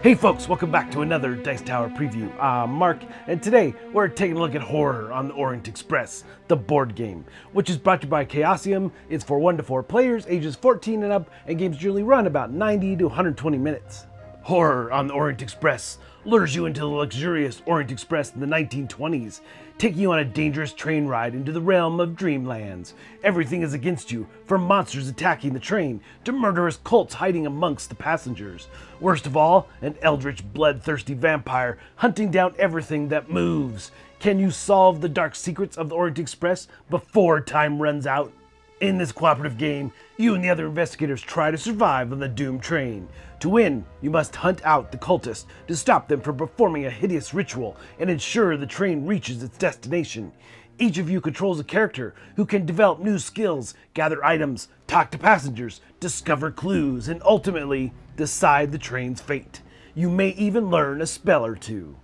Hey folks, welcome back to another Dice Tower preview. I'm Mark, and today we're taking a look at horror on the Orient Express, the board game, which is brought to you by Chaosium. It's for 1 to 4 players, ages 14 and up, and games generally run about 90 to 120 minutes. Horror on the Orient Express lures you into the luxurious Orient Express in the 1920s, taking you on a dangerous train ride into the realm of Dreamlands. Everything is against you, from monsters attacking the train to murderous cults hiding amongst the passengers. Worst of all, an eldritch, bloodthirsty vampire hunting down everything that moves. Can you solve the dark secrets of the Orient Express before time runs out? In this cooperative game, you and the other investigators try to survive on the doomed train. To win, you must hunt out the cultists to stop them from performing a hideous ritual and ensure the train reaches its destination. Each of you controls a character who can develop new skills, gather items, talk to passengers, discover clues, and ultimately decide the train's fate. You may even learn a spell or two.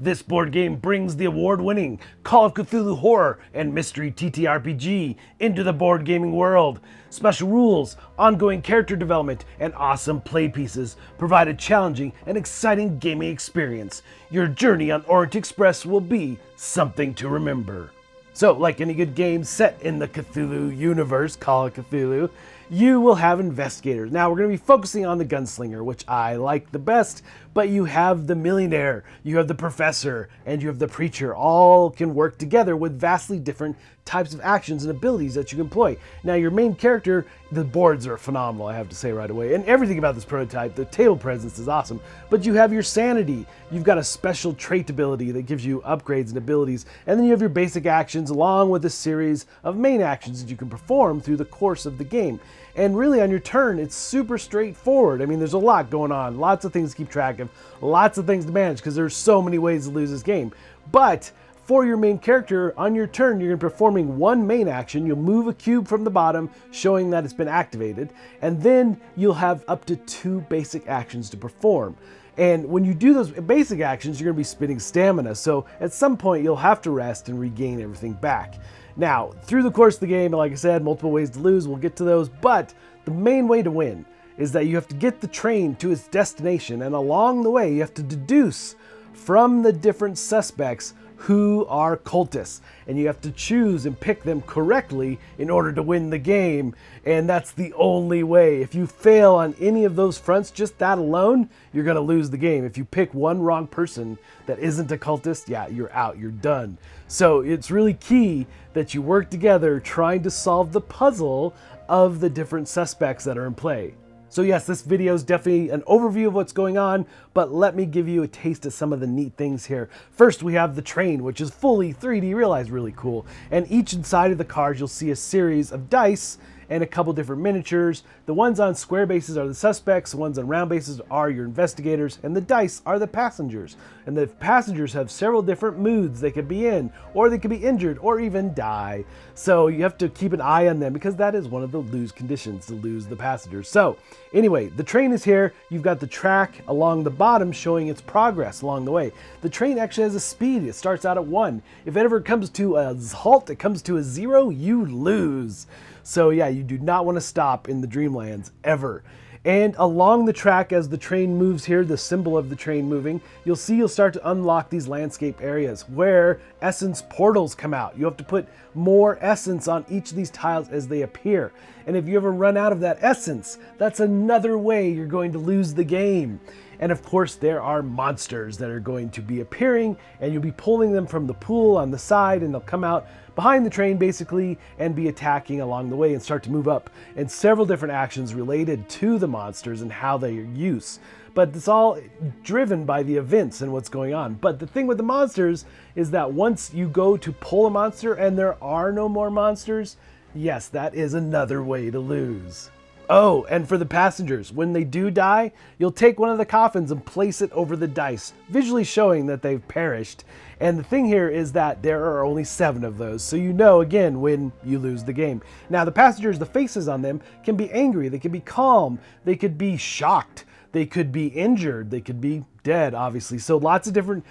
This board game brings the award-winning Call of Cthulhu horror and mystery TTRPG into the board gaming world. Special rules, ongoing character development, and awesome play pieces provide a challenging and exciting gaming experience. Your journey on Orient Express will be something to remember. So, like any good game set in the Cthulhu universe, Call of Cthulhu, you will have investigators. Now, we're going to be focusing on the gunslinger, which I like the best, but you have the millionaire, you have the professor, and you have the preacher. All can work together with vastly different types of actions and abilities that you can employ. Now, your main character, the boards are phenomenal, I have to say right away, and everything about this prototype, the table presence is awesome, but you have your sanity. You've got a special trait ability that gives you upgrades and abilities, and then you have your basic actions along with a series of main actions that you can perform through the course of the game. And really on your turn, it's super straightforward. I mean, there's a lot going on, lots of things to keep track of, lots of things to manage because there's so many ways to lose this game. But for your main character, on your turn, you're performing one main action. You'll move a cube from the bottom, showing that it's been activated, and then you'll have up to 2 basic actions to perform. And when you do those basic actions, you're going to be spending stamina, so at some point you'll have to rest and regain everything back. Now, through the course of the game, like I said, multiple ways to lose, we'll get to those, but the main way to win is that you have to get the train to its destination, and along the way you have to deduce from the different suspects who are cultists, and you have to choose and pick them correctly in order to win the game, and that's the only way. If you fail on any of those fronts, just that alone, you're going to lose the game. If you pick one wrong person that isn't a cultist, yeah, you're out, you're done. So it's really key that you work together trying to solve the puzzle of the different suspects that are in play. So yes, this video is definitely an overview of what's going on, but let me give you a taste of some of the neat things here. First, we have the train, which is fully 3D realized, really cool. And each inside of the cars, you'll see a series of dice and a couple different miniatures. The ones on square bases are the suspects, the ones on round bases are your investigators, and the dice are the passengers. And the passengers have several different moods they could be in, or they could be injured, or even die. So you have to keep an eye on them because that is one of the lose conditions, to lose the passengers. So anyway, the train is here. You've got the track along the bottom showing its progress along the way. The train actually has a speed. It starts out at 1. If it ever comes to a halt, it comes to a 0, you lose. So yeah, you do not want to stop in the Dreamlands, ever. And along the track as the train moves here, the symbol of the train moving, you'll start to unlock these landscape areas where essence portals come out. You have to put more essence on each of these tiles as they appear. And if you ever run out of that essence, that's another way you're going to lose the game. And of course, there are monsters that are going to be appearing, and you'll be pulling them from the pool on the side, and they'll come out behind the train basically and be attacking along the way and start to move up. And several different actions related to the monsters and how they use. But it's all driven by the events and what's going on. But the thing with the monsters is that once you go to pull a monster and there are no more monsters, yes, that is another way to lose. Oh, and for the passengers, when they do die, you'll take one of the coffins and place it over the dice, visually showing that they've perished. And the thing here is that there are only 7 of those, so you know, again, when you lose the game. Now, the passengers, the faces on them can be angry, they can be calm, they could be shocked, they could be injured, they could be dead, obviously. So lots of different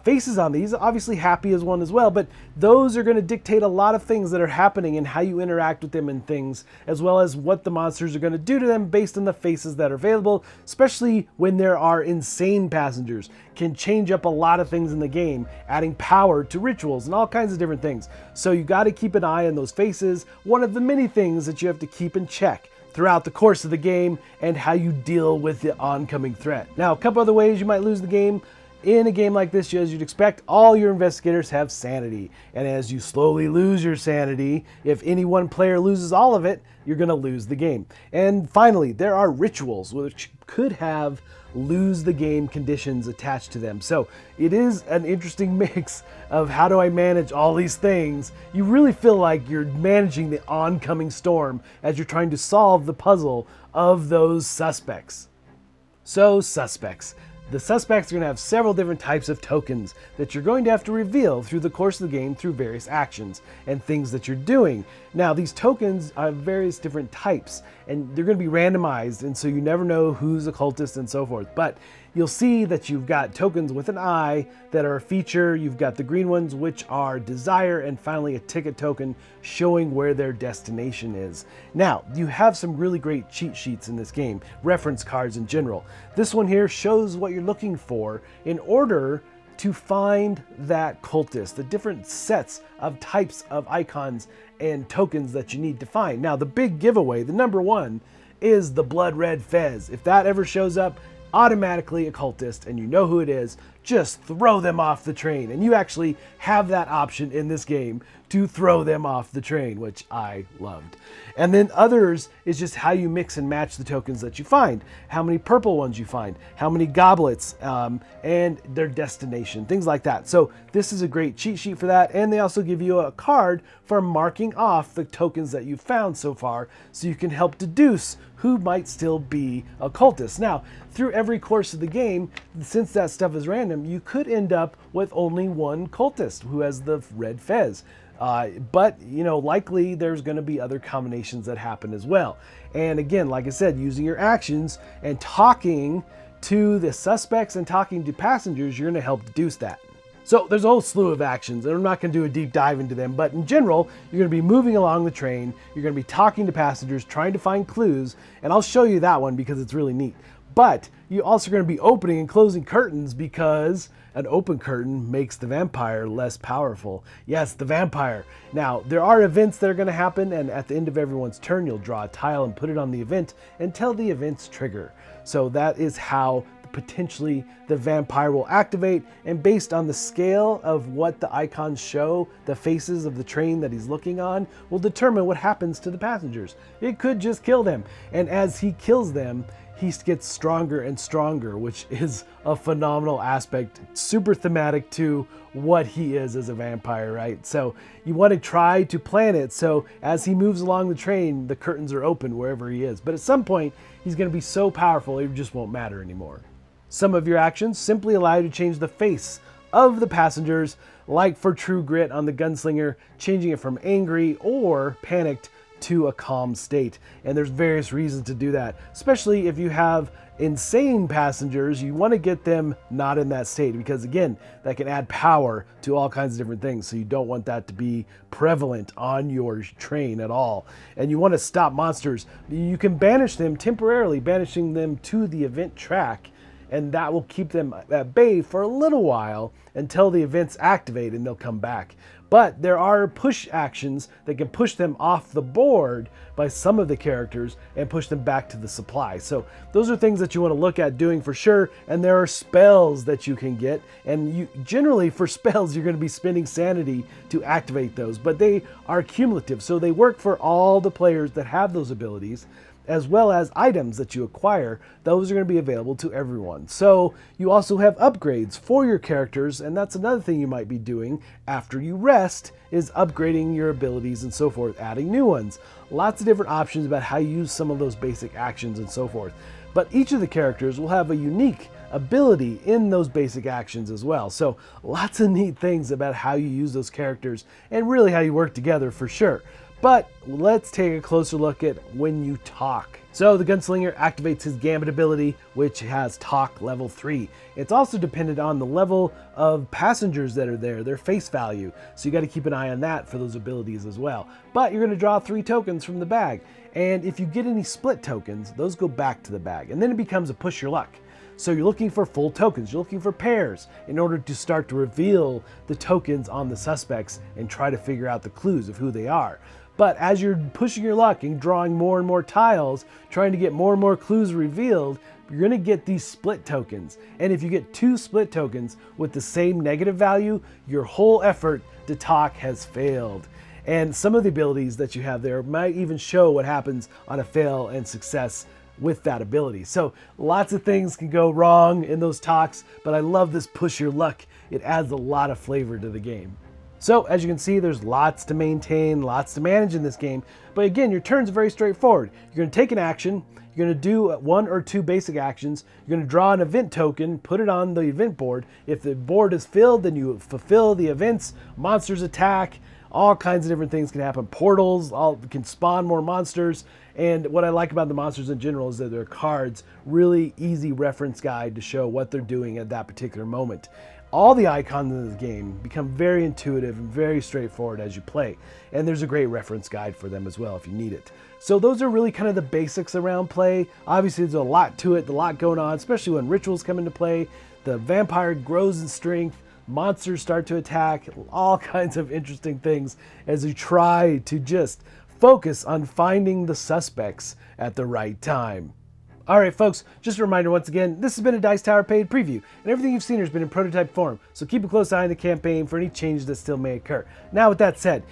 faces on these. Obviously happy is one as well, but those are going to dictate a lot of things that are happening and how you interact with them and things, as well as what the monsters are going to do to them based on the faces that are available, especially when there are insane passengers. Can change up a lot of things in the game, adding power to rituals and all kinds of different things. So you got to keep an eye on those faces, one of the many things that you have to keep in check throughout the course of the game and how you deal with the oncoming threat. Now, a couple other ways you might lose the game. In a game like this, as you'd expect, all your investigators have sanity. And as you slowly lose your sanity, if any one player loses all of it, you're going to lose the game. And finally, there are rituals which could have lose the game conditions attached to them. So it is an interesting mix of how do I manage all these things. You really feel like you're managing the oncoming storm as you're trying to solve the puzzle of those suspects. So suspects. The suspects are going to have several different types of tokens that you're going to have to reveal through the course of the game through various actions and things that you're doing. Now, these tokens are various different types, and they're going to be randomized, and so you never know who's a cultist and so forth. But you'll see that you've got tokens with an eye that are a feature. You've got the green ones, which are desire, and finally a ticket token showing where their destination is. Now, you have some really great cheat sheets in this game, reference cards in general. This one here shows what you're looking for in order to find that cultist, the different sets of types of icons and tokens that you need to find. Now, the big giveaway, the number one, is the blood red fez. If that ever shows up, automatically a cultist, and you know who it is, just throw them off the train. And you actually have that option in this game to throw them off the train, which I loved. And then others is just how you mix and match the tokens that you find, how many purple ones you find, how many goblets, and their destination, things like that. So this is a great cheat sheet for that. And they also give you a card for marking off the tokens that you've found so far, so you can help deduce who might still be a cultist. Now, through every course of the game, since that stuff is random, you could end up with only one cultist who has the red fez. But, you know, likely there's going to be other combinations that happen as well. And again, like I said, using your actions and talking to the suspects and talking to passengers, you're going to help deduce that. So there's a whole slew of actions, and I'm not going to do a deep dive into them, but in general, you're going to be moving along the train, you're going to be talking to passengers, trying to find clues, and I'll show you that one because it's really neat. But you also are going to be opening and closing curtains because an open curtain makes the vampire less powerful. Yes, the vampire. Now, there are events that are going to happen, and at the end of everyone's turn, you'll draw a tile and put it on the event until the events trigger. So that is how potentially the vampire will activate, and based on the scale of what the icons show, the faces of the train that he's looking on, will determine what happens to the passengers. It could just kill them, and as he kills them, he gets stronger and stronger, which is a phenomenal aspect, super thematic to what he is as a vampire, right? So you want to try to plan it so as he moves along the train, the curtains are open wherever he is. But at some point, he's going to be so powerful, it just won't matter anymore. Some of your actions simply allow you to change the face of the passengers, like for True Grit on the Gunslinger, changing it from angry or panicked to a calm state. And there's various reasons to do that, especially if you have insane passengers. You want to get them not in that state because, again, that can add power to all kinds of different things. So you don't want that to be prevalent on your train at all. And you want to stop monsters. You can banish them temporarily, banishing them to the event track, and that will keep them at bay for a little while until the events activate and they'll come back. But there are push actions that can push them off the board by some of the characters and push them back to the supply. So those are things that you want to look at doing for sure. And there are spells that you can get. And you generally for spells, you're going to be spending sanity to activate those, but they are cumulative. So they work for all the players that have those abilities, as well as items that you acquire. Those are going to be available to everyone. So you also have upgrades for your characters, and that's another thing you might be doing after you rest, is upgrading your abilities and so forth, adding new ones. Lots of different options about how you use some of those basic actions and so forth. But each of the characters will have a unique ability in those basic actions as well. So lots of neat things about how you use those characters and really how you work together for sure. But let's take a closer look at when you talk. So the gunslinger activates his gambit ability, which has talk level 3. It's also dependent on the level of passengers that are there, their face value. So you got to keep an eye on that for those abilities as well. But you're going to draw 3 tokens from the bag. And if you get any split tokens, those go back to the bag. And then it becomes a push your luck. So you're looking for full tokens, you're looking for pairs in order to start to reveal the tokens on the suspects and try to figure out the clues of who they are. But as you're pushing your luck and drawing more and more tiles, trying to get more and more clues revealed, you're going to get these split tokens. And if you get 2 split tokens with the same negative value, your whole effort to talk has failed. And some of the abilities that you have there might even show what happens on a fail and success with that ability. So lots of things can go wrong in those talks, but I love this push your luck. It adds a lot of flavor to the game. So as you can see, there's lots to maintain, lots to manage in this game. But again, your turns are very straightforward. You're going to take an action, you're going to do 1 or 2 basic actions, you're going to draw an event token, put it on the event board. If the board is filled, then you fulfill the events, monsters attack, all kinds of different things can happen. Portals can spawn more monsters. And what I like about the monsters in general is that they're cards, really easy reference guide to show what they're doing at that particular moment. All the icons in this game become very intuitive and very straightforward as you play. And there's a great reference guide for them as well if you need it. So those are really kind of the basics around play. Obviously there's a lot to it, a lot going on, especially when rituals come into play. The vampire grows in strength, monsters start to attack, all kinds of interesting things as you try to just focus on finding the suspects at the right time. All right, folks, just a reminder once again, this has been a Dice Tower paid preview, and everything you've seen has been in prototype form, so keep a close eye on the campaign for any changes that still may occur. Now, with that said,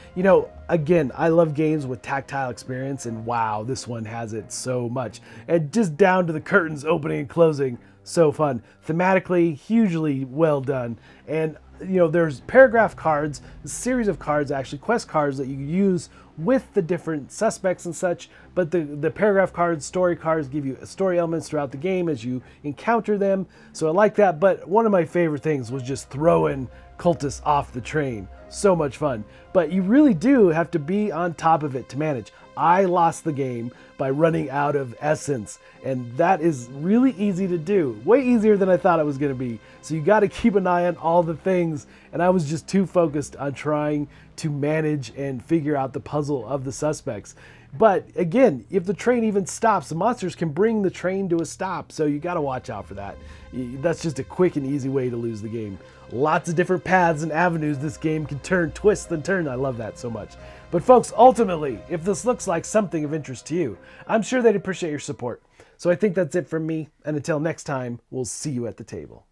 again, I love games with tactile experience, and wow, this one has it so much. And just down to the curtains opening and closing, so fun. Thematically, hugely well done. And there's paragraph cards, a series of cards, actually quest cards that you use with the different suspects and such, but the paragraph cards, story cards give you story elements throughout the game as you encounter them. So I like that, but one of my favorite things was just throwing cultists off the train. So much fun. But you really do have to be on top of it to manage. I lost the game by running out of essence, and that is really easy to do. Way easier than I thought it was going to be. So you got to keep an eye on all the things, and I was just too focused on trying to manage and figure out the puzzle of the suspects. But again, if the train even stops, the monsters can bring the train to a stop, so you got to watch out for that. That's just a quick and easy way to lose the game. Lots of different paths and avenues this game can turn, twist and turn. I love that so much. But folks, ultimately, if this looks like something of interest to you, I'm sure they'd appreciate your support. So I think that's it from me, and until next time, we'll see you at the table.